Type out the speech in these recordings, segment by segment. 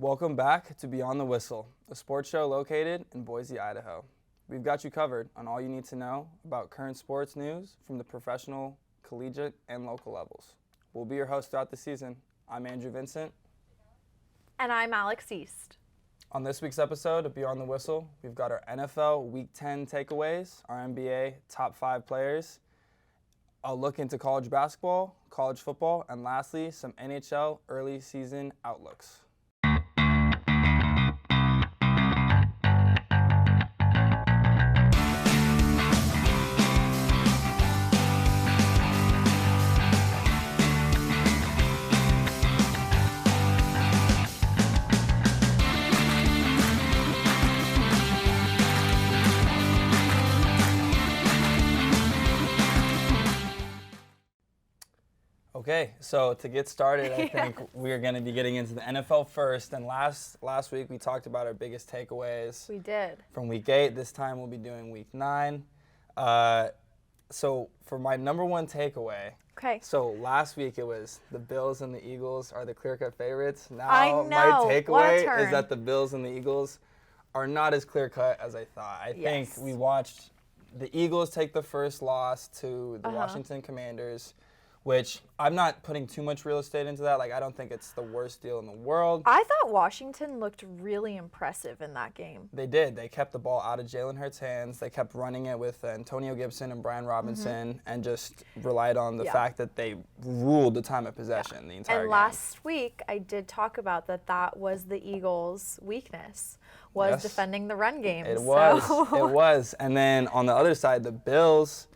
Welcome back to Beyond the Whistle, a sports show located in Boise, Idaho. We've got you covered on all you need to know about current sports news from the professional, collegiate, and local levels. We'll be your host throughout the season. I'm Andrew Vincent. And I'm Alex East. On this week's episode of Beyond the Whistle, we've got our NFL Week 10 takeaways, our NBA top 5 players, a look into college basketball, college football, and lastly, some NHL early season outlooks. Okay, so to get started, I think we're going to be getting into the NFL first. And last week we talked about our biggest takeaways. We did. From Week 8. This time we'll be doing Week 9. So for my number one takeaway. Okay. So last week it was the Bills and the Eagles are the clear-cut favorites. Now I know. my takeaway What a is that the Bills and the Eagles are not as clear-cut as I thought. I think we watched the Eagles take the first loss to the Washington Commanders, which I'm not putting too much real estate into that. Like, I don't think it's the worst deal in the world. I thought Washington looked really impressive in that game. They did. They kept the ball out of Jalen Hurts' hands. They kept running it with Antonio Gibson and Brian Robinson and just relied on the fact that they ruled the time of possession the entire game. And last week, I did talk about that was the Eagles' weakness, was defending the run game. It was. And then on the other side, the Bills,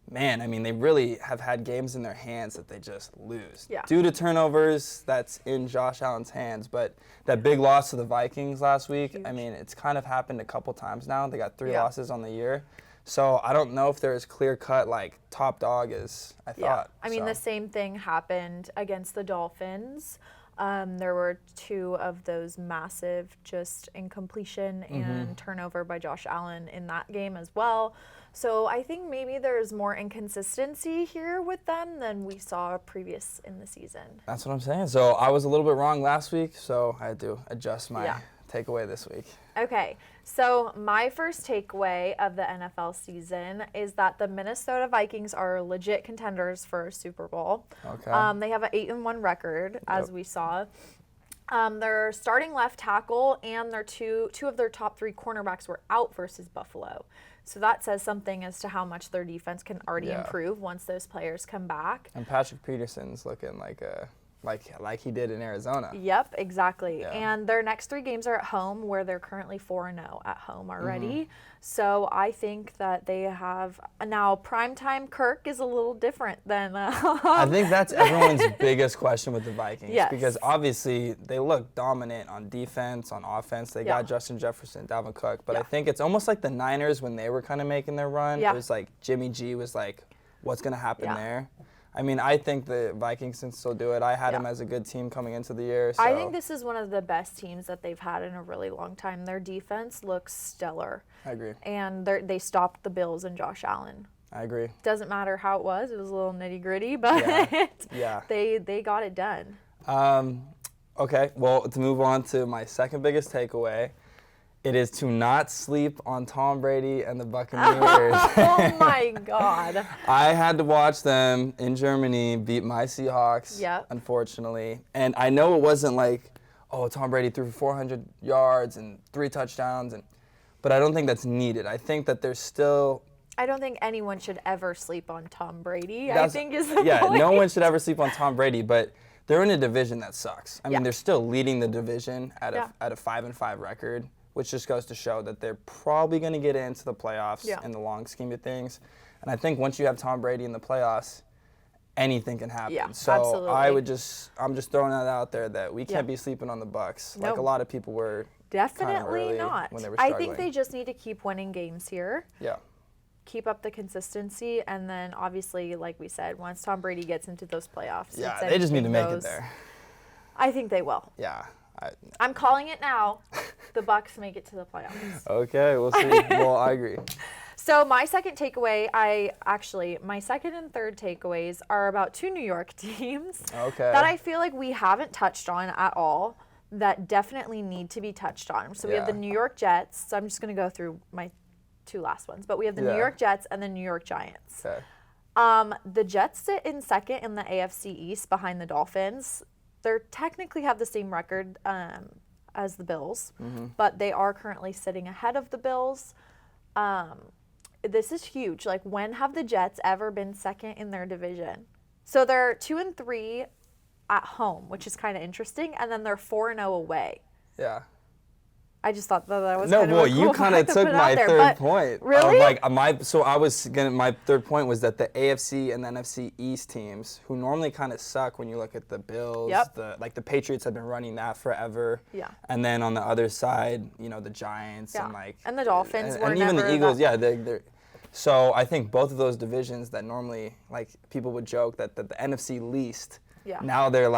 man, I mean, they really have had games in their hands that they just lose. Yeah. Due to turnovers, that's in Josh Allen's hands. But that big loss to the Vikings last week, I mean, it's kind of happened a couple times now. They got 3 losses on the year. So I don't know if they're as clear-cut, like, top dog as I thought. I mean, the same thing happened against the Dolphins. There were 2 of those massive just incompletion and turnover by Josh Allen in that game as well. So I think maybe there's more inconsistency here with them than we saw previous in the season. That's what I'm saying. So I was a little bit wrong last week, so I had to adjust my takeaway this week. Okay, so my first takeaway of the NFL season is that the Minnesota Vikings are legit contenders for a Super Bowl. Okay. They have an 8-1 record, as we saw. Their starting left tackle and their two of their top 3 cornerbacks were out versus Buffalo. So that says something as to how much their defense can already improve once those players come back. And Patrick Peterson's looking like he did in Arizona. Yep, exactly. Yeah. And their next 3 games are at home, where they're currently 4-0 at home already. So I think that they have now primetime Kirk is a little different than. I think that's everyone's biggest question with the Vikings because obviously they look dominant on defense, on offense. They got Justin Jefferson, Dalvin Cook, but I think it's almost like the Niners when they were kind of making their run. It was like Jimmy G was like, what's going to happen there? I mean, I think the Vikings can still do it. I had them as a good team coming into the year. So. I think this is one of the best teams that they've had in a really long time. Their defense looks stellar. I agree. And they stopped the Bills and Josh Allen. I agree. Doesn't matter how it was. It was a little nitty-gritty, but they got it done. Okay, well, to move on to my second biggest takeaway, it is to not sleep on Tom Brady and the Buccaneers. Oh, my God. I had to watch them in Germany beat my Seahawks, unfortunately. And I know it wasn't like, oh, Tom Brady threw for 400 yards and 3 touchdowns, but I don't think that's needed. I think that there's still... I don't think anyone should ever sleep on Tom Brady, I think is the point. No one should ever sleep on Tom Brady, but they're in a division that sucks. I mean, they're still leading the division at a 5-5 record, which just goes to show that they're probably going to get into the playoffs in the long scheme of things. And I think once you have Tom Brady in the playoffs, anything can happen. Yeah, so absolutely. I'm just throwing that out there that we can't be sleeping on the Bucs like a lot of people were. Definitely not. When they were I think they just need to keep winning games here. Yeah. Keep up the consistency, and then obviously, like we said, once Tom Brady gets into those playoffs, they just need to make it there. I think they will. Yeah. I'm calling it now. The Bucs make it to the playoffs. Okay, we'll see. Well, I agree. So my second takeaway, my second and third takeaways are about 2 New York teams that I feel like we haven't touched on at all. that definitely need to be touched on. So we have the New York Jets. So I'm just going to go through my 2 last ones. But we have the New York Jets and the New York Giants. Okay. The Jets sit in second in the AFC East behind the Dolphins. They technically have the same record as the Bills, but they are currently sitting ahead of the Bills. This is huge. Like, when have the Jets ever been second in their division? So they're 2-3 at home, which is kind of interesting, and then they're 4-0 away. Yeah. I just thought that was no. kind of well, a cool you kind of took my third point. Really? My third point was that the AFC and the NFC East teams, who normally kind of suck when you look at the Bills, the Patriots have been running that forever. Yeah. And then on the other side, the Giants and the Dolphins and even the Eagles. They're. So I think both of those divisions that normally people would joke that the NFC least. Yeah. Now they're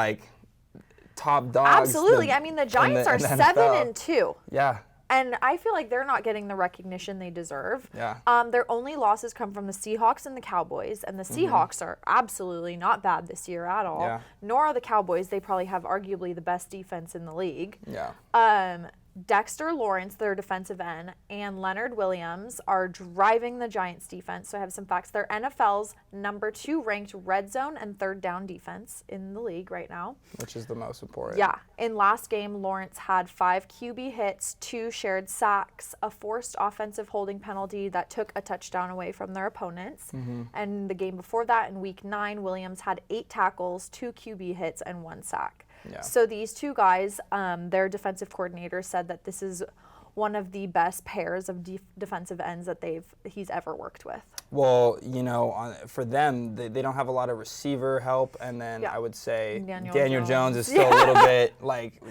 top dogs. Absolutely. The Giants are 7-2. Yeah. And I feel like they're not getting the recognition they deserve. Yeah. Their only losses come from the Seahawks and the Cowboys, and the Seahawks are absolutely not bad this year at all. Yeah. Nor are the Cowboys. They probably have arguably the best defense in the league. Yeah. Dexter Lawrence, their defensive end, and Leonard Williams are driving the Giants' defense. So I have some facts. They're NFL's number 2 ranked red zone and third down defense in the league right now. Which is the most important. Yeah. In last game, Lawrence had 5 QB hits, 2 shared sacks, a forced offensive holding penalty that took a touchdown away from their opponents. And the game before that, in week 9, Williams had 8 tackles, 2 QB hits, and 1 sack. Yeah. So these 2 guys, their defensive coordinator said that this is one of the best pairs of defensive ends that he's ever worked with. Well, for them, they don't have a lot of receiver help, and then I would say Daniel Jones is still a little bit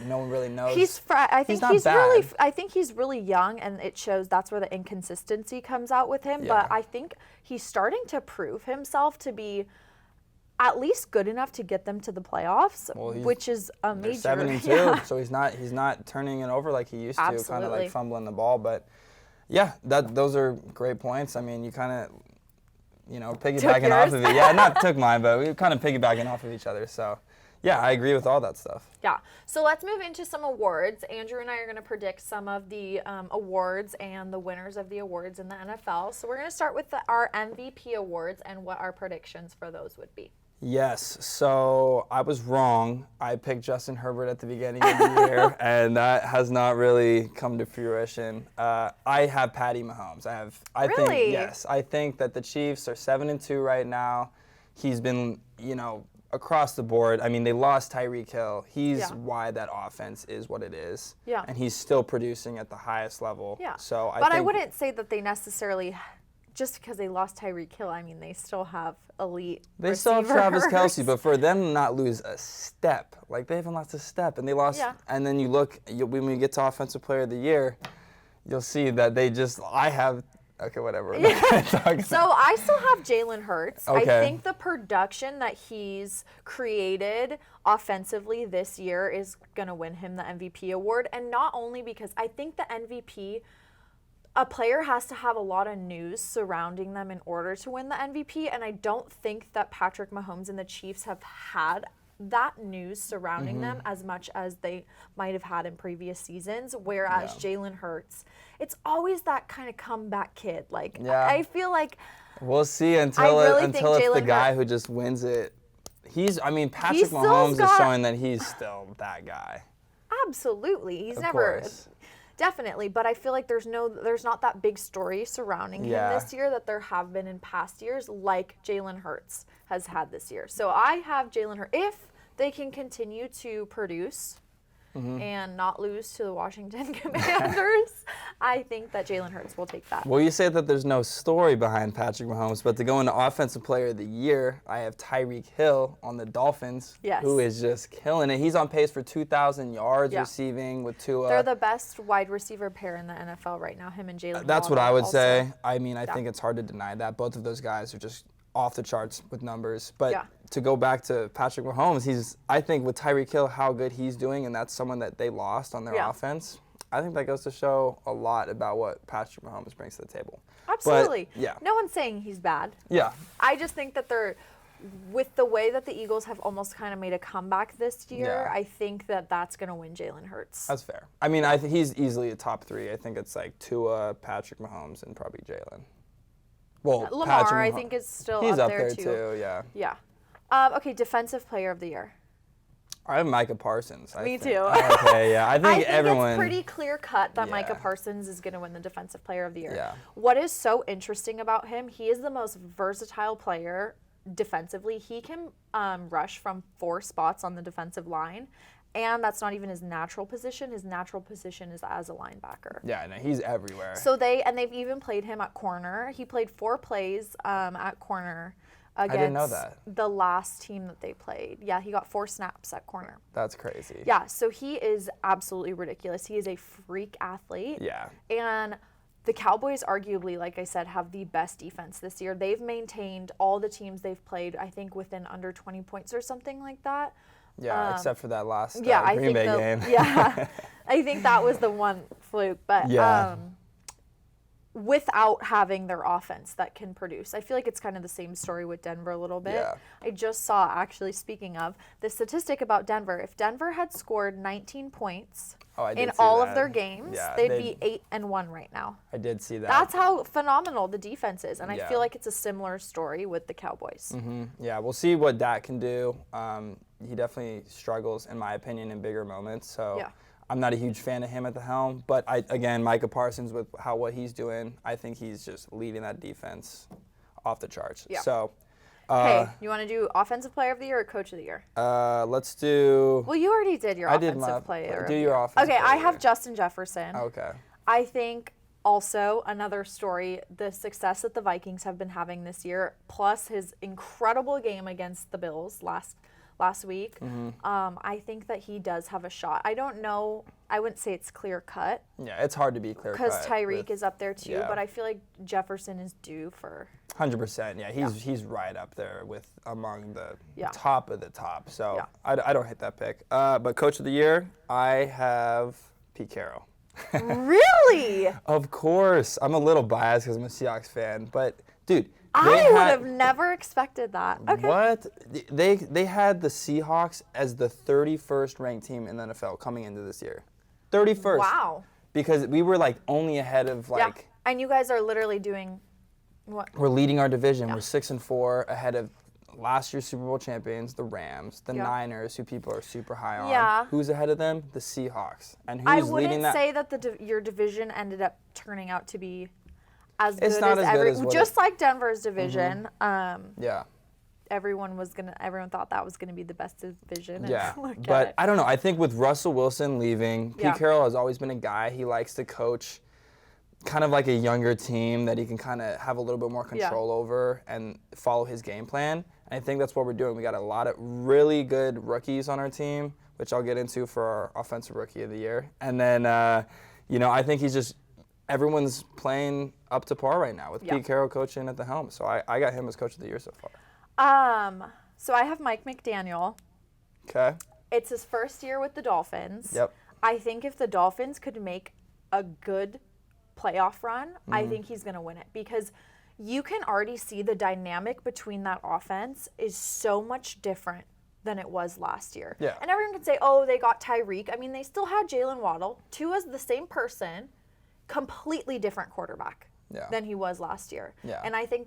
no one really knows. I think he's really young, and it shows. That's where the inconsistency comes out with him. Yeah. But I think he's starting to prove himself to be at least good enough to get them to the playoffs, which is a major. 7-2, so he's not turning it over like he used to, kind of fumbling the ball. But yeah, those are great points. You kind of, piggybacking off of it. Yeah, not took mine, but we kind of piggybacking off of each other. So yeah, I agree with all that stuff. Yeah. So let's move into some awards. Andrew and I are going to predict some of the awards and the winners of the awards in the NFL. So we're going to start with our MVP awards and what our predictions for those would be. Yes, so I was wrong. I picked Justin Herbert at the beginning of the year, and that has not really come to fruition. I have Patty Mahomes. I think that the Chiefs are 7-2 right now. He's been, across the board. They lost Tyreek Hill. He's why that offense is what it is. Yeah. And he's still producing at the highest level. Yeah. So I wouldn't say that they necessarily. Just because they lost Tyreek Hill, they still have elite They receivers. still have Travis Kelce, but for them to not lose a step, they haven't lost a step, and they lost. Yeah. And then you look, when we get to Offensive Player of the Year, you'll see that okay, whatever. Yeah. So I still have Jalen Hurts. Okay. I think the production that he's created offensively this year is going to win him the MVP award, and not only because I think the MVP. A player has to have a lot of news surrounding them in order to win the MVP, and I don't think that Patrick Mahomes and the Chiefs have had that news surrounding them as much as they might have had in previous seasons, whereas Jalen Hurts, it's always that kind of comeback kid. I feel like we'll see until it's the guy who just wins it. Patrick Mahomes is showing that he's still that guy. Absolutely. He's never... Definitely, but I feel like there's not that big story surrounding him this year that there have been in past years, like Jalen Hurts has had this year. So I have Jalen Hurts. If they can continue to produce and not lose to the Washington Commanders, I think that Jalen Hurts will take that. Well, you say that there's no story behind Patrick Mahomes, but to go into Offensive Player of the Year, I have Tyreek Hill on the Dolphins, who is just killing it. He's on pace for 2,000 yards receiving with Tua. They're the best wide receiver pair in the NFL right now, him and Jalen Hurts. That's what I would say. I think it's hard to deny that. Both of those guys are just off the charts with numbers. But to go back to Patrick Mahomes, I think with Tyreek Hill, how good he's doing, and that's someone that they lost on their offense. I think that goes to show a lot about what Patrick Mahomes brings to the table. Absolutely. But, no one's saying he's bad. Yeah. I just think that with the way that the Eagles have almost kind of made a comeback this year, Yeah. I think that that's going to win Jalen Hurts. That's fair. I mean, I think he's easily a top 3. I think it's like Tua, Patrick Mahomes, and probably Jalen. Well, Lamar, I think, is still he's up there too. too. Yeah. Yeah. Okay, Defensive Player of the Year. I have Micah Parsons. Me think. too. Okay, yeah. I think everyone. It's pretty clear cut that Yeah. Micah Parsons is going to win the Defensive Player of the Year. Yeah. What is so interesting about him, he is the most versatile player defensively. He can rush from 4 spots on the defensive line, and that's not even his natural position. His natural position is as a linebacker. Yeah, no, he's everywhere. So they've even played him at corner. He played 4 plays at corner against I didn't know that. the last team that they played. Yeah, he got 4 snaps at corner. That's crazy. Yeah, so he is absolutely ridiculous. He is a freak athlete. Yeah. And the Cowboys, arguably, like I said, have the best defense this year. They've maintained all the teams they've played, I think, within under 20 points or something like that. Yeah, except for that last I Green think Bay game. Yeah, I think that was the one fluke. But Yeah. without having their offense that can produce. I feel like it's kind of the same story with Denver a little bit. Yeah. I just saw, actually, speaking of, the statistic about Denver. If Denver had scored 19 points in all of their games, they'd be 8-1 right now. I did see that. That's how phenomenal the defense is. And I Yeah. feel like it's a similar story with the Cowboys. Mm-hmm. Yeah, we'll see what Dak can do. He definitely struggles, in my opinion, in bigger moments. So Yeah. I'm not a huge fan of him at the helm. But, again, Micah Parsons, with what he's doing, I think he's just leading that defense off the charts. Yeah. So, Hey, you want to do Offensive Player of the Year or Coach of the Year? let's do. Well, you already did your I did Offensive my. Player. Do your offensive. Okay, player I of the have year. Justin Jefferson. Okay. I think also another story, the success that the Vikings have been having this year, plus his incredible game against the Bills last week. Mm-hmm. I think that he does have a shot. I don't know. I wouldn't say it's clear cut Yeah, it's hard to be clear cut. because Tyreek is up there too. yeah. But I feel like Jefferson is due for. 100%. Yeah, he's right up there with among the Yeah. top of the top. So Yeah. I don't hate that pick. But Coach of the Year, I have Pete Carroll. Really? Of course. I'm a little biased because I'm a Seahawks fan. But, dude. I would have never expected that. Okay. What? They had the Seahawks as the 31st ranked team in the NFL coming into this year. 31st. Wow. Because we were like only ahead of like. Yeah. And you guys are literally doing what? We're leading our division. Yeah. We're 6-4 ahead of last year's Super Bowl champions, the Rams, the Niners, who people are super high on. Yeah. Who's ahead of them? The Seahawks. And who's I leading that? wouldn't say that your division ended up turning out to be as It's good not as as good as what just like Denver's division. Yeah. Everyone thought that was gonna be the best division. Yeah. And But I don't know. I think with Russell Wilson leaving, Pete Carroll has always been a guy. He likes to coach kind of like a younger team that he can kind of have a little bit more control over and follow his game plan. And I think that's what we're doing. We got a lot of really good rookies on our team, which I'll get into for our Offensive Rookie of the Year. And then, I think everyone's playing up to par right now with Pete Carroll coaching at the helm. So I got him as Coach of the Year so far. So I have Mike McDaniel. Okay. It's his first year with the Dolphins. Yep. I think if the Dolphins could make a good playoff run, I think he's going to win it because you can already see the dynamic between that offense is so much different than it was last year. Yeah. And everyone can say, oh, they got Tyreek. I mean, they still had Jalen Waddle. Tua's the same person, completely different quarterback than he was last year. Yeah. And I think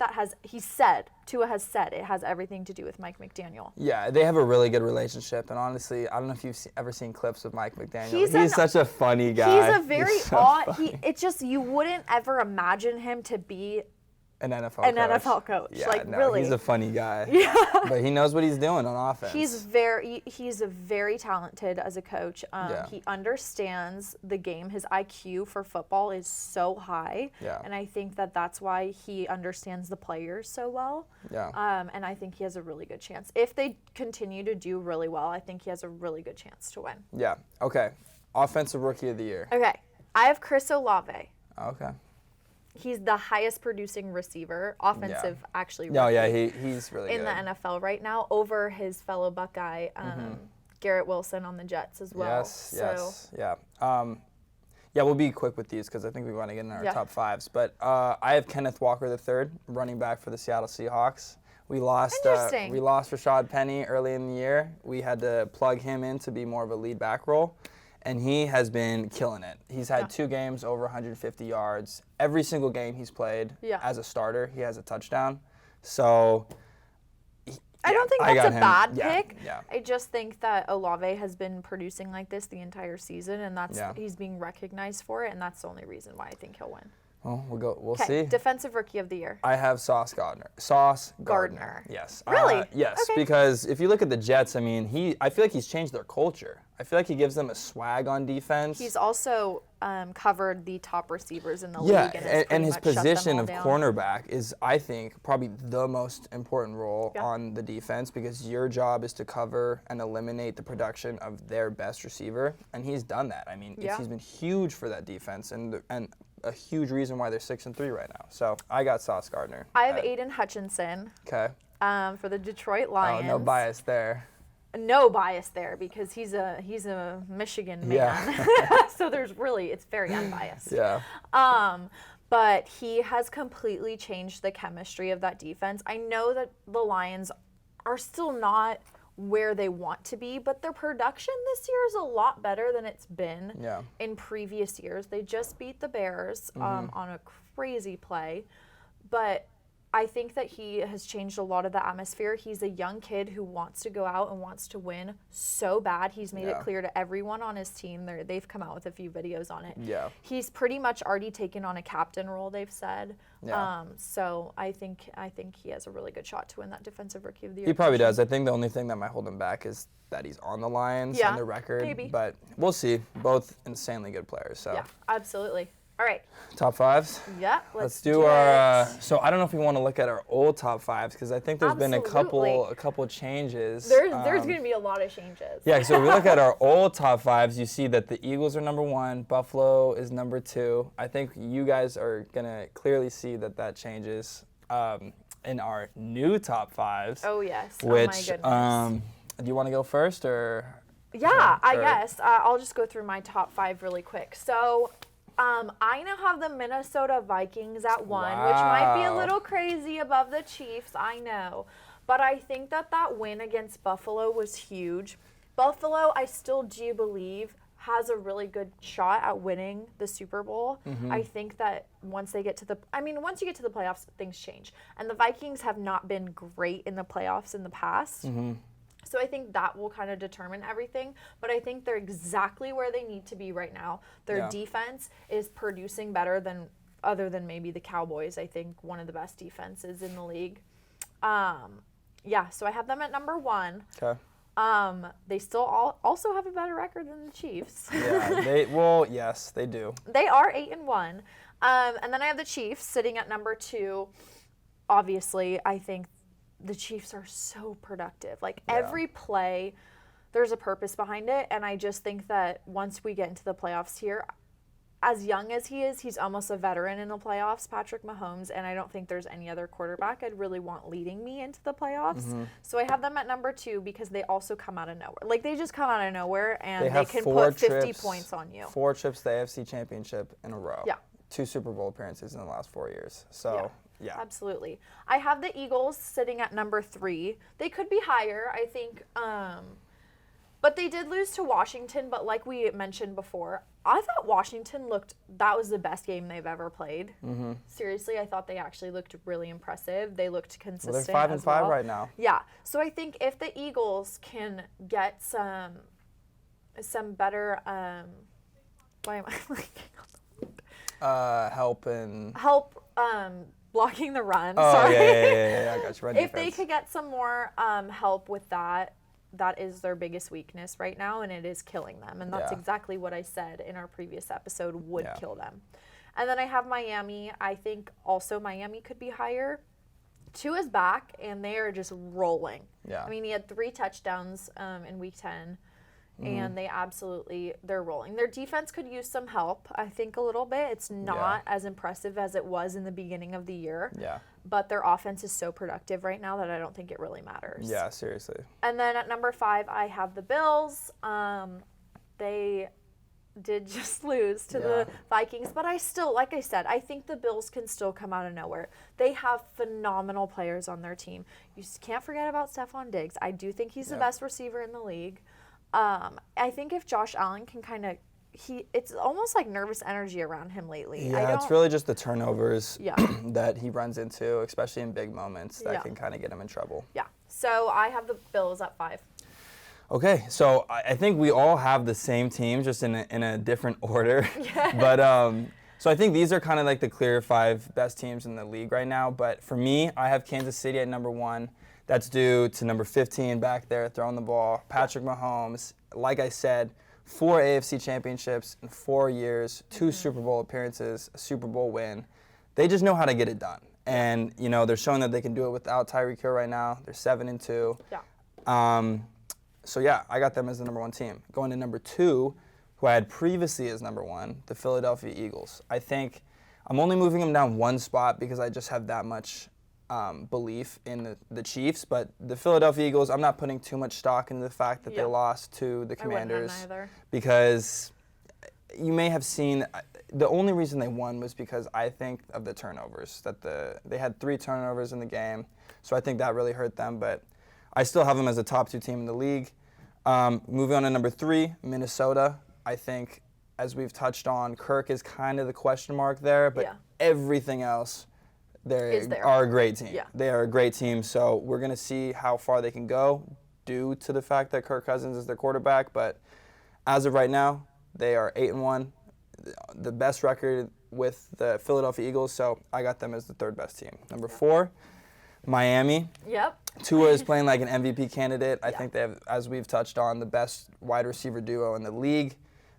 Tua has said it has everything to do with Mike McDaniel. Yeah, they have a really good relationship. And honestly, I don't know if you've ever seen clips of Mike McDaniel. He's such a funny guy. He's a very odd. It's just you wouldn't ever imagine him to be an NFL coach. Yeah, really. He's a funny guy. Yeah. But he knows what he's doing on offense. He's very talented as a coach. He understands the game. His IQ for football is so high. Yeah. And I think that's why he understands the players so well. Yeah. And I think he has a really good chance. If they continue to do really well, I think he has a really good chance to win. Yeah. Okay. Offensive Rookie of the Year. Okay. I have Chris Olave. Okay. He's the highest producing receiver, offensive actually. No, yeah, he's really in good. the NFL right now over his fellow Buckeye, Garrett Wilson on the Jets as well. Yes, yeah. We'll be quick with these because I think we want to get in our top fives. But I have Kenneth Walker III, running back for the Seattle Seahawks. We lost Rashad Penny early in the year. We had to plug him in to be more of a lead back role, and he has been killing it. He's had 2 games over 150 yards. Every single game he's played as a starter, he has a touchdown. So I don't think that's a bad pick. Yeah. I just think that Olave has been producing like this the entire season, and he's being recognized for it, and that's the only reason why I think he'll win. Well, we'll see. Defensive Rookie of the Year. I have Sauce Gardner. Yes. Really? Yes, okay. Because if you look at the Jets, I mean, I feel like he's changed their culture. I feel like he gives them a swag on defense. He's also covered the top receivers in the league. And his position of cornerback is, I think, probably the most important role on the defense, because your job is to cover and eliminate the production of their best receiver, and he's done that. I mean, he's been huge for that defense, and a huge reason why they're 6-3 right now. So I got Sauce Gardner. I have Aiden Hutchinson. Okay. For the Detroit Lions. Oh, no bias there. No bias there, because he's a Michigan man. Yeah. So it's very unbiased. Yeah. But he has completely changed the chemistry of that defense. I know that the Lions are still not where they want to be, but their production this year is a lot better than it's been in previous years. They just beat the Bears on a crazy play, but I think that he has changed a lot of the atmosphere. He's a young kid who wants to go out and wants to win so bad. He's made it clear to everyone on his team. They've come out with a few videos on it. Yeah. He's pretty much already taken on a captain role, they've said. Yeah. So I think he has a really good shot to win that Defensive Rookie of the Year. He probably does. I think the only thing that might hold him back is that he's on the Lions on the record. Maybe. But we'll see. Both insanely good players. So. Yeah, absolutely. All right. Top 5s? Yeah, let's do our. So I don't know if we want to look at our old top 5s, because I think there's been a couple changes. There's going to be a lot of changes. Yeah. So if we look at our old top 5s, you see that the Eagles are number 1, Buffalo is number 2. I think you guys are gonna clearly see that changes in our new top 5s. Oh yes. Which oh my goodness. Do you want to go first or? Yeah, I guess I'll just go through my top 5 really quick. So. I now have the Minnesota Vikings at 1, which might be a little crazy above the Chiefs, I know. But I think that win against Buffalo was huge. Buffalo, I still do believe, has a really good shot at winning the Super Bowl. I think that once you get to the playoffs, things change. And the Vikings have not been great in the playoffs in the past. So I think that will kind of determine everything. But I think they're exactly where they need to be right now. Their defense is producing better other than maybe the Cowboys. I think one of the best defenses in the league. So I have them at number 1. Okay. They still also have a better record than the Chiefs. Yeah, yes, they do. They are 8-1. And then I have the Chiefs sitting at number 2. Obviously, I think the Chiefs are so productive. Like every play, there's a purpose behind it. And I just think that once we get into the playoffs here, as young as he is, he's almost a veteran in the playoffs, Patrick Mahomes. And I don't think there's any other quarterback I'd really want leading me into the playoffs. So I have them at number 2 because they also come out of nowhere. Like they just come out of nowhere and they can put 50 points on you. 4 trips to the AFC Championship in a row. Yeah. 2 Super Bowl appearances in the last 4 years. So. Yeah. Absolutely. I have the Eagles sitting at number 3. They could be higher, I think. But they did lose to Washington. But like we mentioned before, I thought Washington that was the best game they've ever played. Seriously, I thought they actually looked really impressive. They looked consistent. Well, they're 5-5 right now. Yeah. So I think if the Eagles can get some better, why am I blanking? Help. Blocking the run. Sorry. Yeah. I got you. Run if defense. they could get some more help with that is their biggest weakness right now, and it is killing them. And that's exactly what I said in our previous episode would kill them. And then I have Miami. I think also Miami could be higher. 2 is back, and they are just rolling. Yeah. I mean, he had 3 touchdowns in Week 10. And they're rolling. Their defense could use some help, I think, a little bit. It's not as impressive as it was in the beginning of the year. Yeah. But their offense is so productive right now that I don't think it really matters. Yeah, seriously. And then at number 5, I have the Bills. They did just lose to the Vikings, but I still, like I said, I think the Bills can still come out of nowhere. They have phenomenal players on their team. You can't forget about Stephon Diggs. I do think he's the best receiver in the league. I think if Josh Allen can kind of, it's almost like nervous energy around him lately. Yeah, it's really just the turnovers that he runs into, especially in big moments, that can kind of get him in trouble. Yeah, so I have the Bills at 5. Okay, so I think we all have the same team, just in a different order. But so I think these are kind of like the clear 5 best teams in the league right now. But for me, I have Kansas City at number 1. That's due to number 15 back there throwing the ball, Patrick Mahomes. Like I said, 4 AFC championships in 4 years, 2 Super Bowl appearances, a Super Bowl win. They just know how to get it done. And, you know, they're showing that they can do it without Tyreek Hill right now. They're 7-2. Yeah. So, yeah, I got them as the number 1 team. Going to number 2, who I had previously as number 1, the Philadelphia Eagles. I think I'm only moving them down 1 spot because I just have that much belief in the Chiefs. But the Philadelphia Eagles, I'm not putting too much stock into the fact that they lost to the Commanders. I wouldn't either. Because you may have seen, the only reason they won was because I think of the turnovers. That they had 3 turnovers in the game. So I think that really hurt them. But I still have them as a top 2 team in the league. Moving on to number 3, Minnesota. I think, as we've touched on, Kirk is kind of the question mark there, but everything else, they are a great team. Yeah. They are a great team, so we're going to see how far they can go due to the fact that Kirk Cousins is their quarterback. But as of right now, they are 8-1, the best record with the Philadelphia Eagles, so I got them as the 3rd best team. Number 4, Miami. Yep. Tua is playing like an MVP candidate. I think they have, as we've touched on, the best wide receiver duo in the league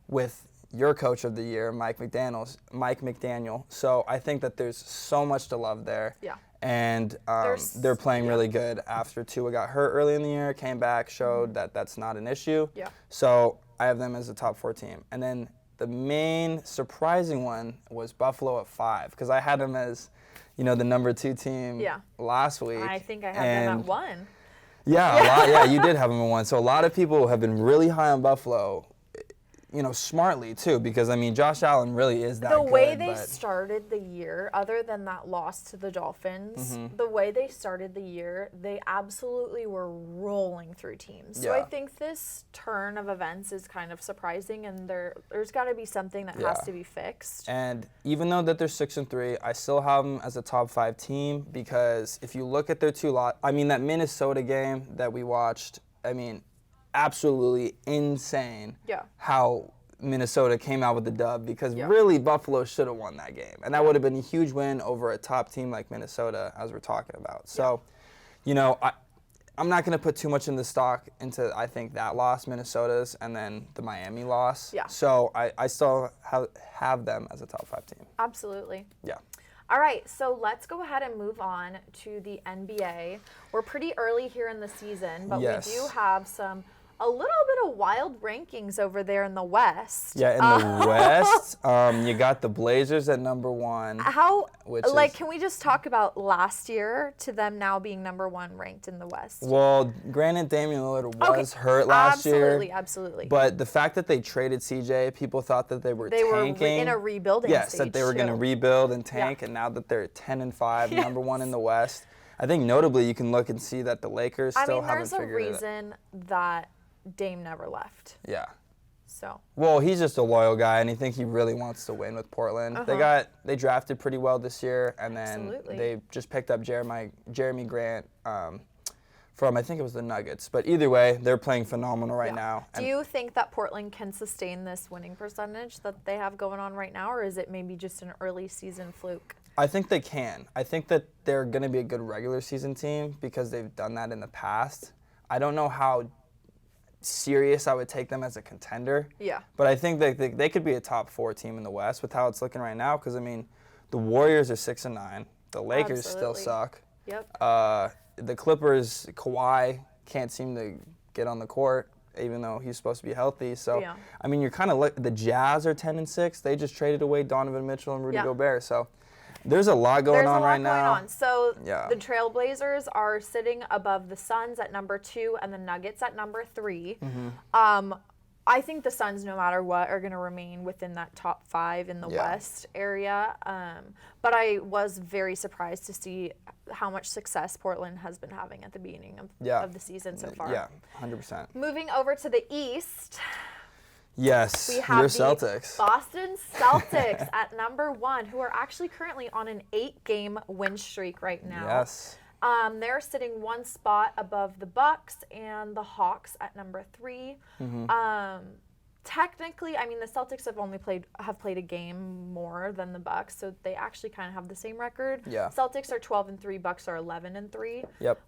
with your coach of the year, Mike McDaniel. So I think that there's so much to love there. Yeah. And they're playing really good after Tua got hurt early in the year, came back, showed that that's not an issue. Yeah. So I have them as a top 4 team. And then the main surprising one was Buffalo at 5, because I had them as, you know, the number 2 team last week. I think I had them at 1. Yeah, you did have them at 1. So a lot of people have been really high on Buffalo, you know, smartly too, because, I mean, Josh Allen really is that good. The way they started the year, other than that loss to the Dolphins, the way they started the year, they absolutely were rolling through teams. So I think this turn of events is kind of surprising, and there's got to be something that has to be fixed. And even though that they're 6-3, I still have them as a top 5 team, because if you look at their 2 I mean, that Minnesota game that we watched, I mean, absolutely insane how Minnesota came out with the dub, because really Buffalo should have won that game. And that would have been a huge win over a top team like Minnesota, as we're talking about. So, you know, I'm not going to put too much in the stock into, I think, that loss, Minnesota's, and then the Miami loss. Yeah. So I still have them as a top 5 team. Absolutely. Yeah. All right, so let's go ahead and move on to the NBA. We're pretty early here in the season, but we do have a little bit of wild rankings over there in the West. Yeah, in the West, you got the Blazers at number 1. Can we just talk about last year to them now being number 1 ranked in the West? Well, granted, Damian Lillard was hurt last year. Absolutely. But the fact that they traded CJ, people thought that they were tanking. They were in a rebuilding stage. Yes, that they were going to rebuild and tank, and now that they're 10-5, number 1 in the West. I think notably you can look and see that the Lakers still haven't figured it out. There's a reason that Dame never left. Yeah. So. Well, he's just a loyal guy, and I think he really wants to win with Portland. They drafted pretty well this year, and then they just picked up Jeremy Grant from, I think it was the Nuggets. But either way, they're playing phenomenal right now. Do you think that Portland can sustain this winning percentage that they have going on right now, or is it maybe just an early season fluke? I think they can. I think that they're going to be a good regular season team because they've done that in the past. I don't know how serious I would take them as a contender. Yeah. But I think that they could be a top 4 team in the West with how it's looking right now, because, I mean, the Warriors are 6-9. The Lakers still suck. Yep. The Clippers, Kawhi can't seem to get on the court, even though he's supposed to be healthy. So, I mean, you're kind of the Jazz are 10-6. They just traded away Donovan Mitchell and Rudy Gobert. So there's a lot going on right now. So the Trailblazers are sitting above the Suns at number 2 and the Nuggets at number 3. I think the Suns, no matter what, are going to remain within that top 5 in the West area. But I was very surprised to see how much success Portland has been having at the beginning of the season so far. Yeah, 100%. Moving over to the East. Yes, we have your the Celtics. Boston Celtics at number 1, who are actually currently on an 8-game win streak right now. Yes. They're sitting 1 spot above the Bucks and the Hawks at number 3. Technically, I mean, the Celtics have played a game more than the Bucks, so they actually kind of have the same record. Yeah. Celtics are 12-3, Bucks are 11-3. Yep.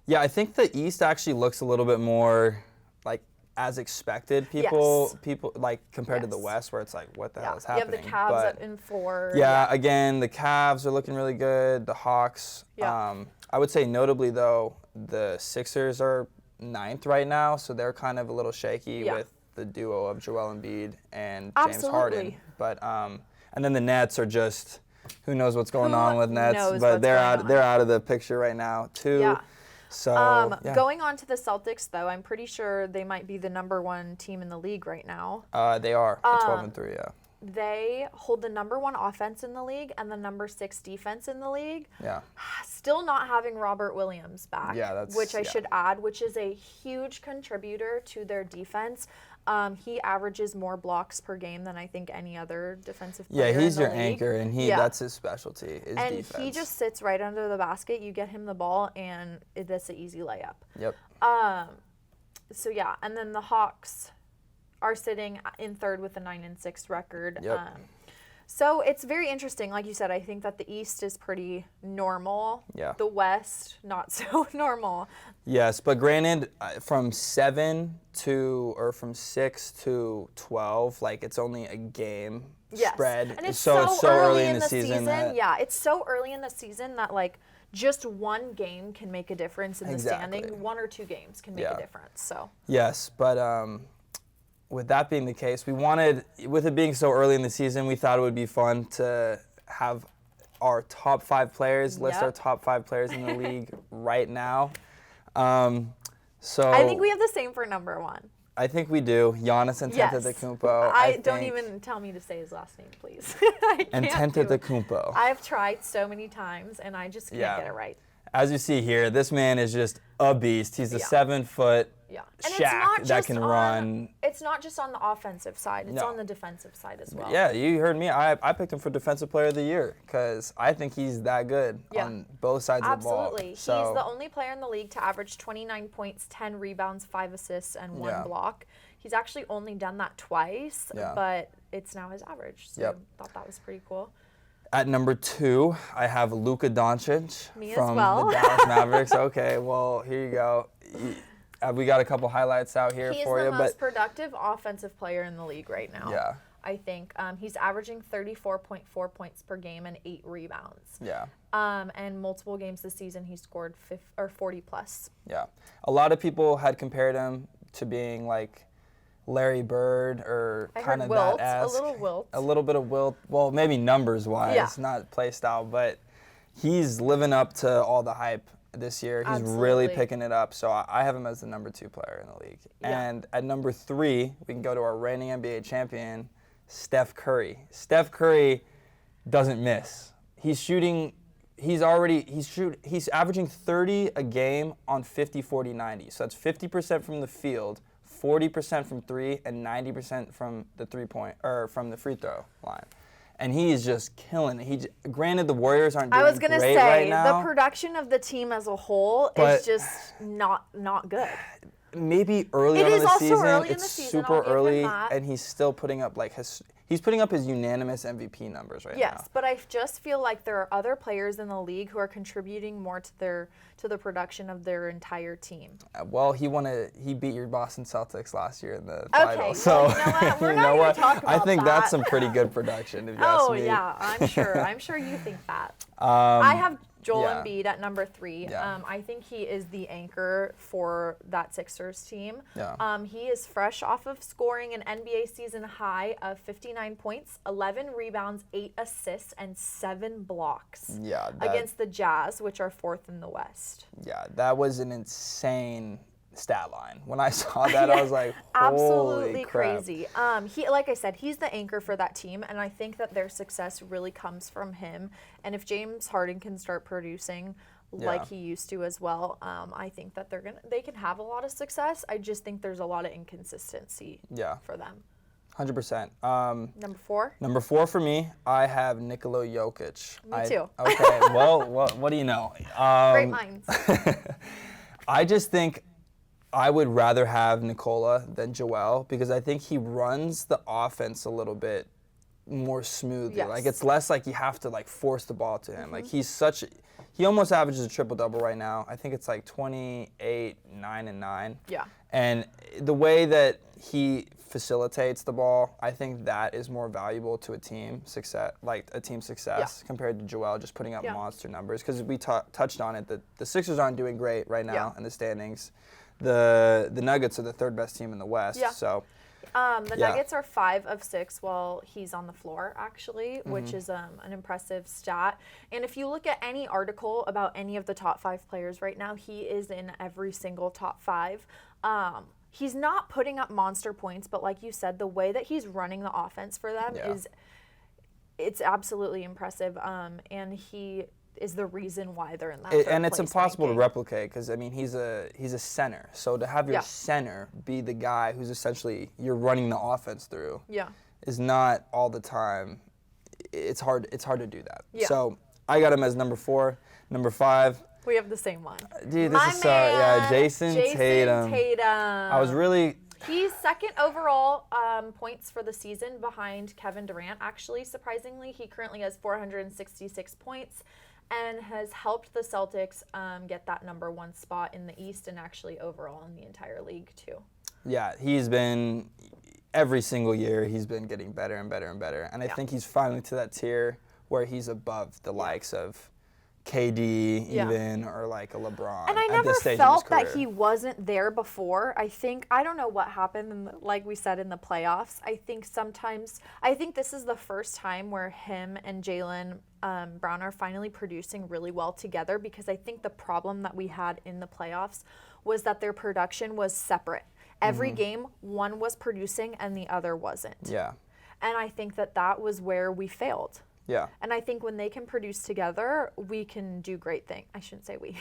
Yeah, I think the East actually looks a little bit more like as expected. People like compared to the West, where it's like, what the hell is happening? You have the Cavs in 4. Yeah, again, the Cavs are looking really good. The Hawks. I would say notably though, the Sixers are 9th right now, so they're kind of a little shaky with the duo of Joel Embiid and James Harden. But and then the Nets are just, who knows what's going on with Nets, but they're out of the picture right now too. Yeah. So going on to the Celtics though, I'm pretty sure they might be the number 1 team in the league right now. They are 12-3, yeah. They hold the number 1 offense in the league and the number 6 defense in the league. Yeah. Still not having Robert Williams back, which I should add, which is a huge contributor to their defense. He averages more blocks per game than I think any other defensive player in the league. Yeah, he's your anchor, and that's his specialty, is defense. And he just sits right under the basket. You get him the ball, and that's an easy layup. Yep. So, yeah, and then the Hawks are sitting in 3rd with a 9-6 record. Yep. So it's very interesting. Like you said, I think that the East is pretty normal. Yeah. The West, not so normal. Yes, but granted, from 6 to 12, like it's only a game spread. And it's so early in the season. It's so early in the season that like just one game can make a difference in the standing. 1 or 2 games can make a difference. So. Yes, but with that being the case, we wanted, with it being so early in the season, we thought it would be fun to have our top 5 players, list our top 5 players in the league right now. So I think we have the same for number 1. I think we do. Giannis Antetokounmpo. Don't even tell me to say his last name, please. Antetokounmpo. I've tried so many times, and I just can't get it right. As you see here, this man is just a beast. He's a 7-foot Shaq that can run. It's not just on the offensive side. It's on the defensive side as well. Yeah, you heard me. I picked him for Defensive Player of the Year because I think he's that good on both sides of the ball. Absolutely. He's the only player in the league to average 29 points, 10 rebounds, 5 assists, and 1 block. He's actually only done that twice, but it's now his average. So I thought that was pretty cool. At number 2, I have Luka Doncic from the Dallas Mavericks. Okay, well, here you go. We got a couple highlights out here for you. He's the most productive offensive player in the league right now. Yeah. I think he's averaging 34.4 points per game and 8 rebounds. Yeah. And multiple games this season, he scored 40 plus. Yeah. A lot of people had compared him to being like Larry Bird or kind of that esque. A little Wilt. A little bit of Wilt. Well, maybe numbers wise, not play style, but he's living up to all the hype this year. He's really picking it up. So I have him as the number 2 player in the league. Yeah. And at number 3, we can go to our reigning NBA champion, Steph Curry. Steph Curry doesn't miss. He's averaging 30 a game on 50-40-90. So that's 50% from the field, 40% from 3, and 90% from the from the free throw line. And he is just killing it. Granted, the Warriors aren't doing great right now. The production of the team as a whole is just not good. Maybe early on in the season, it's super early, and he's still putting up he's putting up his unanimous MVP numbers right now. Yes, but I just feel like there are other players in the league who are contributing more to the production of their entire team. Well, he beat your Boston Celtics last year in the finals. So you know what? We're not going to talk about I think that's some pretty good production, if you ask me. Oh yeah, I'm sure. I'm sure you think that. I have Joel Embiid at number 3. Yeah. I think he is the anchor for that Sixers team. Yeah. He is fresh off of scoring an NBA season high of 59 points, 11 rebounds, 8 assists, and 7 blocks against the Jazz, which are 4th in the West. Yeah, that was an insane stat line. When I saw that, I was like, absolutely crap. crazy. He, like I said, he's the anchor for that team, and I think that their success really comes from him. And if James Harden can start producing like he used to as well, I think that they can have a lot of success. I just think there's a lot of inconsistency for them. 100%. Number 4? Number 4 for me, I have Nikola Jokic. Me too. Okay, well, what do you know? Great minds. I just think I would rather have Nikola than Joel because I think he runs the offense a little bit more smoothly. Yes. Like it's less like you have to like force the ball to him. Like he almost averages a triple-double right now. I think it's like 28, 9, and 9. Yeah. And the way that he facilitates the ball, I think that is more valuable to a team success, compared to Joel just putting up monster numbers. Because we touched on it, the Sixers aren't doing great right now in the standings. The Nuggets are the 3rd best team in the West. Yeah. So. The Nuggets are 5 of 6 while he's on the floor, actually, which is an impressive stat. And if you look at any article about any of the top 5 players right now, he is in every single top 5. He's not putting up monster points, but like you said, the way that he's running the offense for them it's absolutely impressive. And he is the reason why they're in that and it's impossible ranking. to replicate because I mean he's a center, so to have your center be the guy who's essentially you're running the offense through is not all the time. It's hard to do that. So I got him as number 4. Number 5. We have the same one. Dude, this is Jason Tatum. I was really. He's 2nd overall points for the season behind Kevin Durant. Actually, surprisingly, he currently has 466 points. And has helped the Celtics get that number 1 spot in the East and actually overall in the entire league too. Yeah, he's been, every single year, he's been getting better and better and better. And I think he's finally to that tier where he's above the likes of KD even or like a LeBron. And I never felt that he wasn't there before. I don't know what happened, like we said, in the playoffs. I think this is the first time where him and Jaylen Brown are finally producing really well together because I think the problem that we had in the playoffs was that their production was separate. Every game, one was producing and the other wasn't. Yeah. And I think that was where we failed. Yeah. And I think when they can produce together, we can do great things. I shouldn't say we.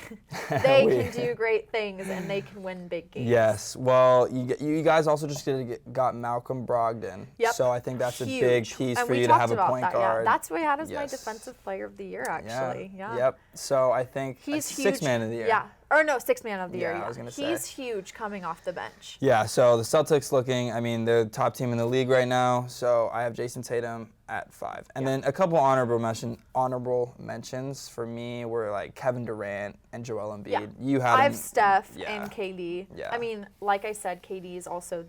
They can do great things, and they can win big games. Yes. Well, you guys also just got Malcolm Brogdon. Yep. So I think that's a big piece for you to have a point guard. Yeah. That's what I had as my defensive player of the year, actually. Yeah. Yep. So I think he's huge. 6th man of the year. Yeah. Or no, 6th man of the year. Yeah, I was gonna say. He's huge coming off the bench. Yeah, so the Celtics they're the top team in the league right now. So I have Jason Tatum at 5. And then a couple honorable mentions for me were like Kevin Durant and Joel Embiid. Yeah. You had I have Steph and KD. Yeah. I mean, like I said, KD is also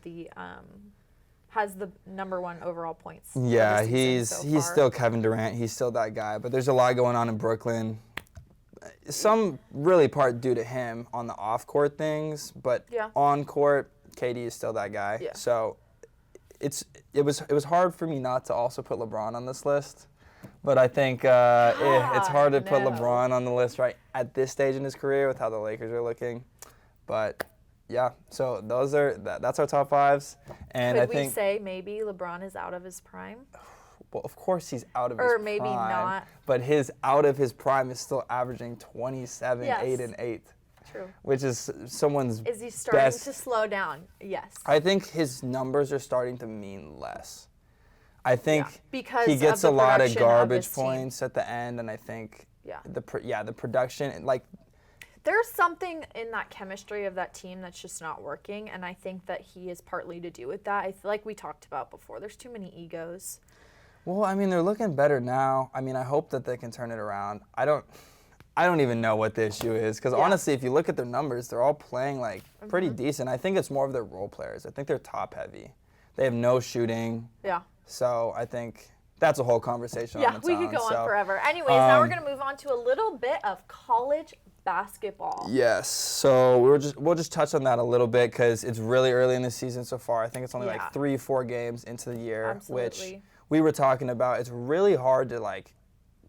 has the number 1 overall points. Yeah, he's still Kevin Durant. He's still that guy. But there's a lot going on in Brooklyn. Some really part due to him on the off-court things, but on court, KD is still that guy. Yeah. So it was hard for me not to also put LeBron on this list, but I think it's hard to put LeBron on the list right at this stage in his career with how the Lakers are looking. But yeah, so that's our top 5s, and I think we say maybe LeBron is out of his prime. Well, of course he's out of his prime. Or maybe not. But his out of his prime is still averaging 27, 8, and 8. True. Which is someone's Is he starting to slow down? Yes. I think his numbers are starting to mean less. I think because he gets a lot of garbage points at the end, and I think the production, like, there's something in that chemistry of that team that's just not working, and I think that he is partly to do with that. I feel like we talked about before. There's too many egos. Well, I mean, they're looking better now. I mean, I hope that they can turn it around. I don't even know what the issue is because honestly, if you look at their numbers, they're all playing like pretty decent. I think it's more of their role players. I think they're top heavy. They have no shooting. Yeah. So I think that's a whole conversation on its own. Yeah, we could go on forever. Anyways, now we're going to move on to a little bit of college basketball. Yes. So we'll just touch on that a little bit because it's really early in the season so far. I think it's only like 3-4 games into the year, which we were talking about. It's really hard to like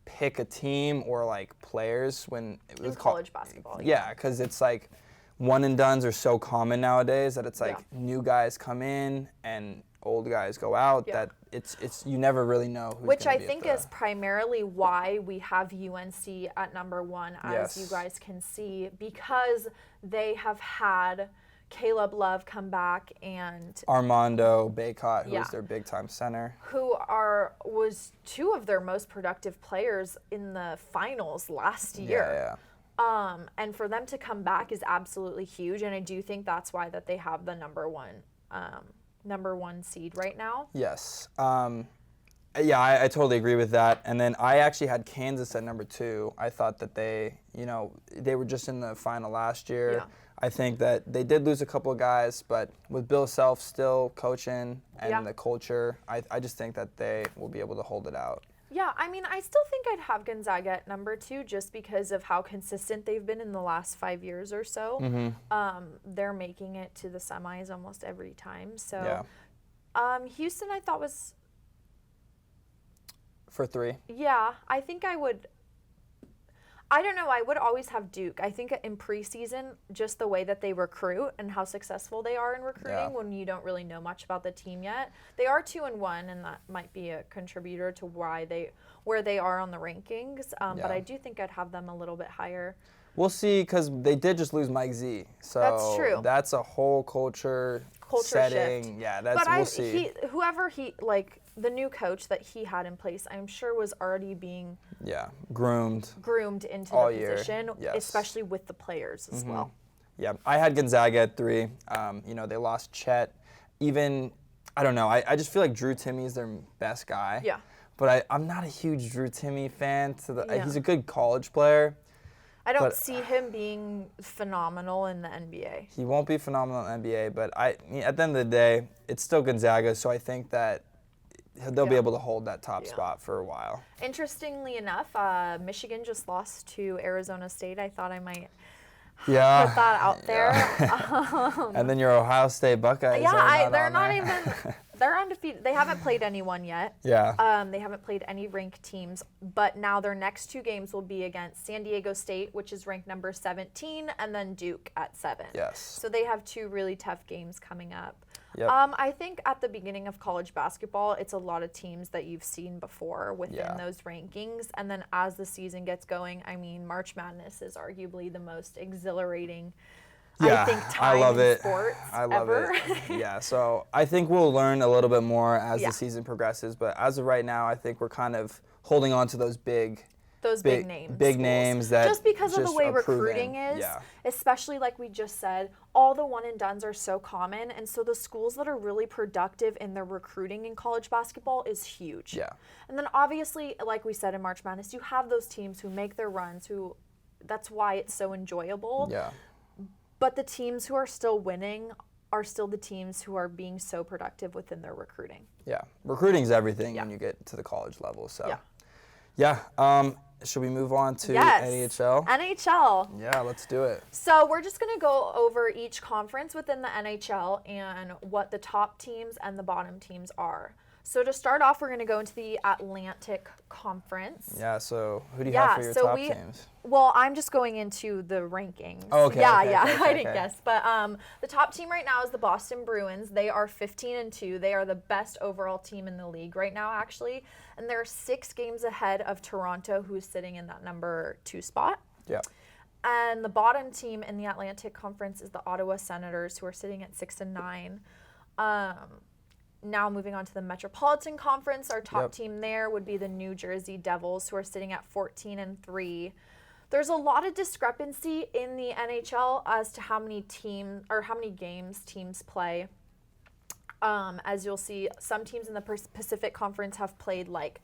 pick a team or like players when with college basketball. Yeah, because it's like one and dones are so common nowadays that it's like new guys come in and old guys go out, that it's you never really know who's Which gonna I be think is primarily why we have UNC at number 1, as you guys can see, because they have had Caleb Love come back and Armando Bacot, who's their big time center, who was 2 of their most productive players in the finals last year. And for them to come back is absolutely huge, and I do think that's why that they have the number one seed right now. Yes. I totally agree with that. And then I actually had Kansas at number 2. I thought that they were just in the final last year. Yeah. I think that they did lose a couple of guys, but with Bill Self still coaching and the culture, I just think that they will be able to hold it out. Yeah, I mean, I still think I'd have Gonzaga at number 2 just because of how consistent they've been in the last 5 years or so. They're making it to the semis almost every time. So, Houston, I thought was for 3. Yeah, I think I would. I don't know. I would always have Duke. I think in preseason, just the way that they recruit and how successful they are in recruiting when you don't really know much about the team yet. They are 2-1, and that might be a contributor to where they are on the rankings. But I do think I'd have them a little bit higher. We'll see, because they did just lose Mike Z. So that's true. That's a whole culture setting. Shift. Yeah, we'll see. Whoever the new coach that he had in place, I'm sure was already being groomed into all the position, especially with the players as well. Yeah, I had Gonzaga at 3. They lost Chet. Even, I don't know, I just feel like Drew Timme is their best guy. Yeah. But I'm not a huge Drew Timme fan. He's a good college player. I don't see him being phenomenal in the NBA. He won't be phenomenal in the NBA, but at the end of the day, it's still Gonzaga, so I think that they'll be able to hold that top spot for a while. Interestingly enough, Michigan just lost to Arizona State. I thought I might put that out there. And then your Ohio State Buckeyes. They're not even. They're undefeated. They haven't played anyone yet. Yeah. They haven't played any ranked teams, but now their next 2 games will be against San Diego State, which is ranked number 17, and then Duke at 7. Yes. So they have 2 really tough games coming up. Yep. I think at the beginning of college basketball, it's a lot of teams that you've seen before within those rankings. And then as the season gets going, I mean, March Madness is arguably the most exhilarating I think time in sports ever. Yeah, so I think we'll learn a little bit more as the season progresses. But as of right now, I think we're kind of holding on to those big names. Big names that just because of the way recruiting is, especially like we just said, all the one and dones are so common, and so the schools that are really productive in their recruiting in college basketball is huge. Yeah. And then obviously, like we said in March Madness, you have those teams who make their runs, that's why it's so enjoyable. Yeah. But the teams who are still winning are still the teams who are being so productive within their recruiting. Yeah, recruiting's everything when you get to the college level. So, should we move on to NHL? NHL. Yeah, let's do it. So we're just going to go over each conference within the NHL and what the top teams and the bottom teams are. So to start off, we're going to go into the Atlantic Conference. Yeah, so who do you have for your top teams? Well, I'm just going into the rankings. Oh, okay. I didn't guess. But the top team right now is the Boston Bruins. They are 15-2. They are the best overall team in the league right now, actually. And they're 6 games ahead of Toronto, who's sitting in that number 2 spot. Yeah. And the bottom team in the Atlantic Conference is the Ottawa Senators, who are sitting at 6-9. Now moving on to the Metropolitan Conference, our top team there would be the New Jersey Devils, who are sitting at 14-3. There's a lot of discrepancy in the NHL as to how many games teams play. As you'll see, some teams in the Pacific Conference have played like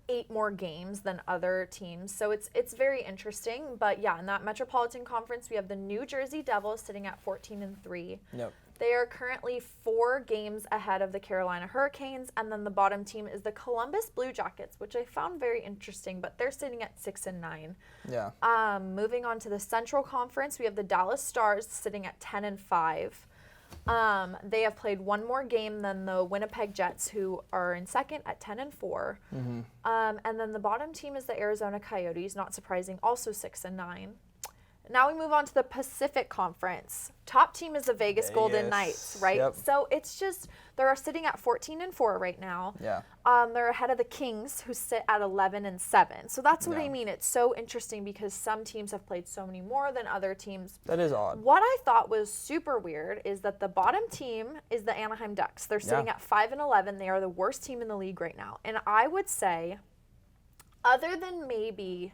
8 more games than other teams. So it's very interesting. But yeah, in that Metropolitan Conference, we have the New Jersey Devils sitting at 14-3. Yep. They are currently 4 games ahead of the Carolina Hurricanes, and then the bottom team is the Columbus Blue Jackets, which I found very interesting, but they're sitting at 6-9. Yeah. Moving on to the Central Conference, we have the Dallas Stars sitting at 10-5. They have played 1 more game than the Winnipeg Jets, who are in second at 10-4. Mm-hmm. And then the bottom team is the Arizona Coyotes, not surprising, also 6-9. Now we move on to the Pacific Conference. Top team is the Vegas Golden Knights, right? Yep. So it's just, they're sitting at 14-4 right now. Yeah. They're ahead of the Kings, who sit at 11-7. So that's what I mean. It's so interesting because some teams have played so many more than other teams. That is odd. What I thought was super weird is that the bottom team is the Anaheim Ducks. They're sitting at 5-11. They are the worst team in the league right now. And I would say, other than maybe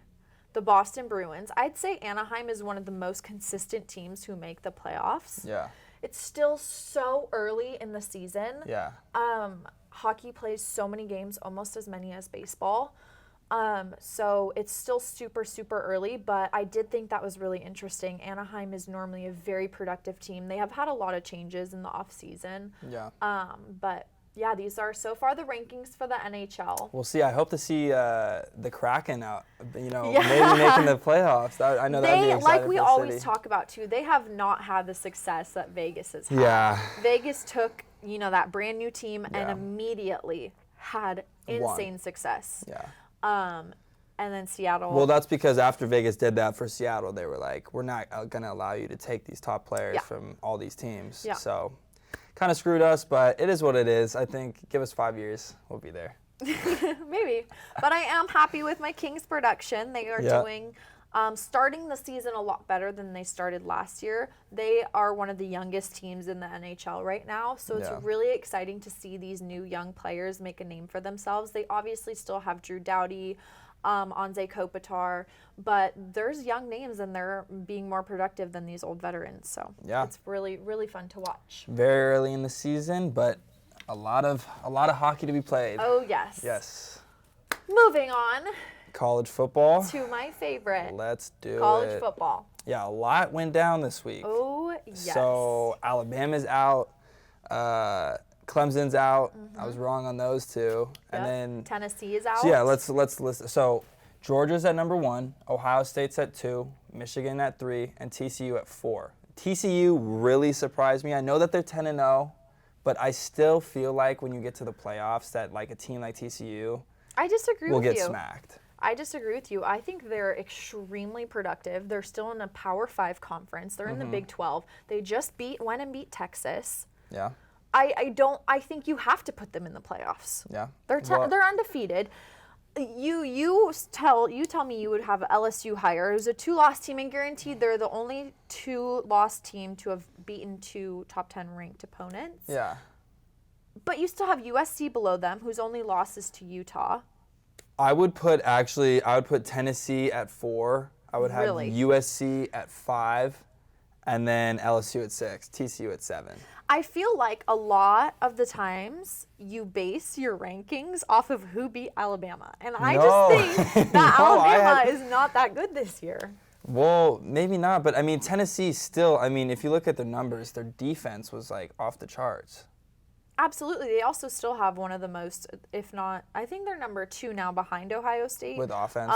the Boston Bruins, I'd say Anaheim is one of the most consistent teams who make the playoffs. Yeah. It's still so early in the season. Yeah. Hockey plays so many games, almost as many as baseball. So it's still super, super early, but I did think that was really interesting. Anaheim is normally a very productive team. They have had a lot of changes in the offseason. Yeah. But yeah, these are so far the rankings for the NHL. We'll see. I hope to see the Kraken out, maybe making the playoffs. I know that would be exciting like for we the always city. talk about too, they have not had the success that Vegas has had. Yeah. Vegas took, that brand new team and immediately had insane success. Yeah. And then Seattle. Well, that's because after Vegas did that for Seattle, they were like, we're not going to allow you to take these top players from all these teams. Yeah. So kind of screwed us, but it is what it is. I think give us 5 years, we'll be there. Maybe. But I am happy with my Kings production. They are doing, starting the season a lot better than they started last year. They are one of the youngest teams in the NHL right now. So it's really exciting to see these new young players make a name for themselves. They obviously still have Drew Doughty, Anze Kopitar, but there's young names and they're being more productive than these old veterans. So it's really, really fun to watch. Very early in the season, but a lot of hockey to be played. Oh, yes. Yes. Moving on. College football. To my favorite. Let's do College football. Yeah, a lot went down this week. Oh, yes. So Alabama's out. Clemson's out. I was wrong on those two. And then Tennessee is out. So yeah, let's list. So Georgia's at number 1, Ohio State's at 2, Michigan at 3, and TCU at 4. TCU really surprised me. I know that they're 10-0, but I still feel like when you get to the playoffs that like a team like TCU I disagree will with get you. smacked. I disagree with you. I think they're extremely productive. They're still in a Power 5 conference. They're in the Big 12. They just went and beat Texas. Yeah. I think you have to put them in the playoffs. Yeah. They're undefeated. You tell me you would have LSU higher. It was a 2-loss team, and guaranteed they're the only 2-loss team to have beaten 2 top 10 ranked opponents. Yeah. But you still have USC below them, whose only loss is to Utah. I would put Tennessee at 4. I would have USC at 5, and then LSU at 6, TCU at 7. I feel like a lot of the times you base your rankings off of who beat Alabama. And I just think that Alabama is not that good this year. Well, maybe not, but I mean, Tennessee still, if you look at their numbers, their defense was like off the charts. Absolutely. They also still have one of the most, if not, I think they're number 2 now behind Ohio State. With offense.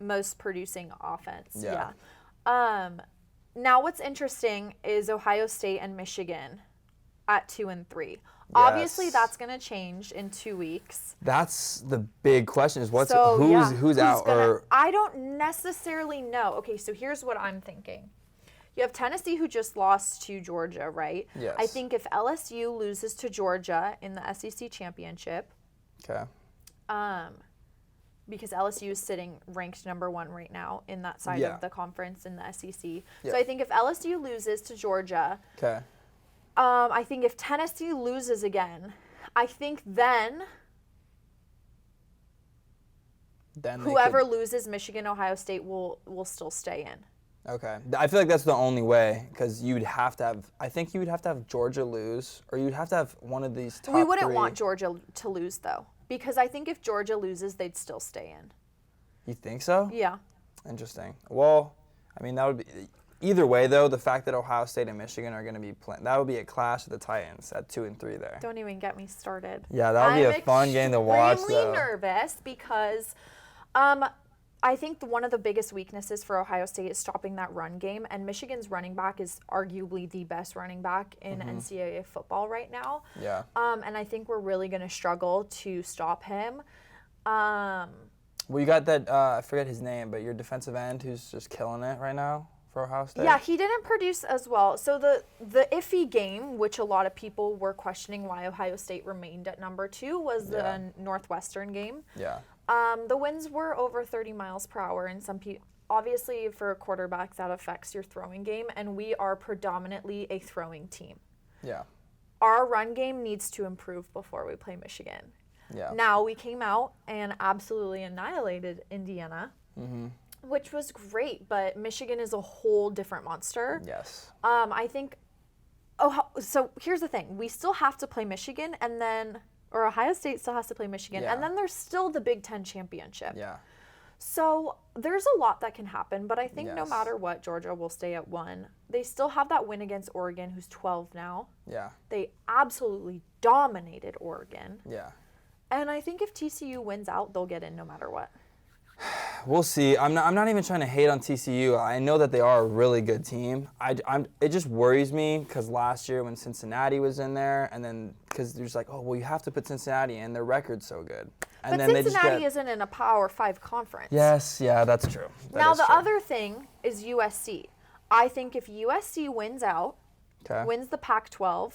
Most producing offense. Yeah. Now what's interesting is Ohio State and Michigan at 2 and 3. Yes. Obviously that's going to change in 2 weeks. That's the big question is who's out or I don't necessarily know. Okay, so here's what I'm thinking. You have Tennessee who just lost to Georgia, right? Yes. I think if LSU loses to Georgia in the SEC championship, okay. Because LSU is sitting ranked number 1 right now in that side of the conference in the SEC. Yeah. So I think if LSU loses to Georgia, okay. I think if Tennessee loses again, I think then whoever loses Michigan, Ohio State will still stay in. Okay. I feel like that's the only way because you would have to have Georgia lose or you'd have to have one of these top 3. We wouldn't want Georgia to lose though because I think if Georgia loses, they'd still stay in. You think so? Yeah. Interesting. Well, that would be either way though, the fact that Ohio State and Michigan are going to be playing, that would be a clash of the Titans at 2 and 3 there. Don't even get me started. Yeah, that would be a fun game to watch though. I'm extremely nervous because I think one of the biggest weaknesses for Ohio State is stopping that run game, and Michigan's running back is arguably the best running back in NCAA football right now. Yeah. And I think we're really going to struggle to stop him. Well, you got that, I forget his name, but your defensive end who's just killing it right now for Ohio State? Yeah, he didn't produce as well. So the iffy game, which a lot of people were questioning why Ohio State remained at number 2, was the Northwestern game. Yeah. The winds were over 30 miles per hour, and obviously for a quarterback that affects your throwing game, and we are predominantly a throwing team. Yeah. Our run game needs to improve before we play Michigan. Yeah. Now, we came out and absolutely annihilated Indiana, which was great, but Michigan is a whole different monster. Yes. I think, so here's the thing. We still have to play Michigan, or Ohio State still has to play Michigan, and then there's still the Big Ten championship. Yeah. So there's a lot that can happen, but I think no matter what, Georgia will stay at 1. They still have that win against Oregon, who's 12 now. Yeah. They absolutely dominated Oregon. Yeah. And I think if TCU wins out, they'll get in no matter what. We'll see. I'm not even trying to hate on TCU. I know that they are a really good team. It just worries me because last year when Cincinnati was in there, and then because there's like, oh, well, you have to put Cincinnati in. Their record's so good. And but then Cincinnati isn't in a Power 5 conference. Yes, yeah, that's true. Now, the other thing is USC. I think if USC wins out, wins the Pac-12,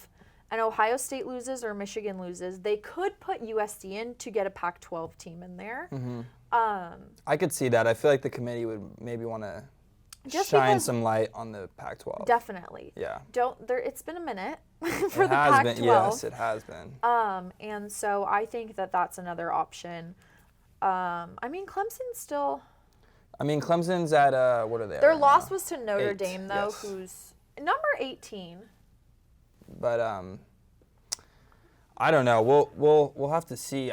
and Ohio State loses or Michigan loses, they could put USC in to get a Pac-12 team in there. I could see that. I feel like the committee would maybe want to shine some light on the Pac-12. Definitely. Yeah. It's been a minute for the Pac-12. Yes, it has been. And so I think that that's another option. Clemson's still. Clemson's at what are they? Their loss was to Notre Dame, though, who's number 18. But I don't know. We'll have to see.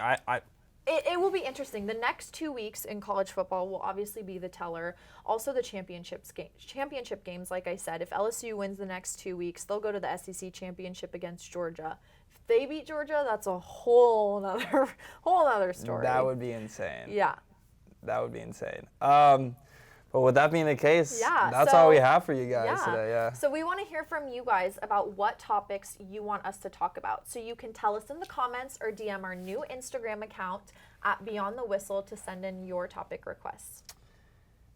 It will be interesting. The next 2 weeks in college football will obviously be the teller. Also the championship games, like I said. If LSU wins the next 2 weeks, they'll go to the SEC championship against Georgia. If they beat Georgia, that's a whole other story. That would be insane. Yeah. That would be insane. But with that being the case, that's all we have for you guys today. Yeah. So we want to hear from you guys about what topics you want us to talk about. So you can tell us in the comments or DM our new Instagram account at Beyond the Whistle to send in your topic requests.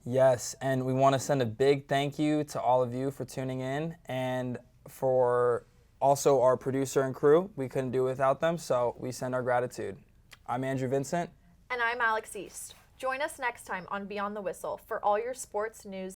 Yes, and we want to send a big thank you to all of you for tuning in, and for also our producer and crew. We couldn't do it without them, so we send our gratitude. I'm Andrew Vincent. And I'm Alex East. Join us next time on Beyond the Whistle for all your sports news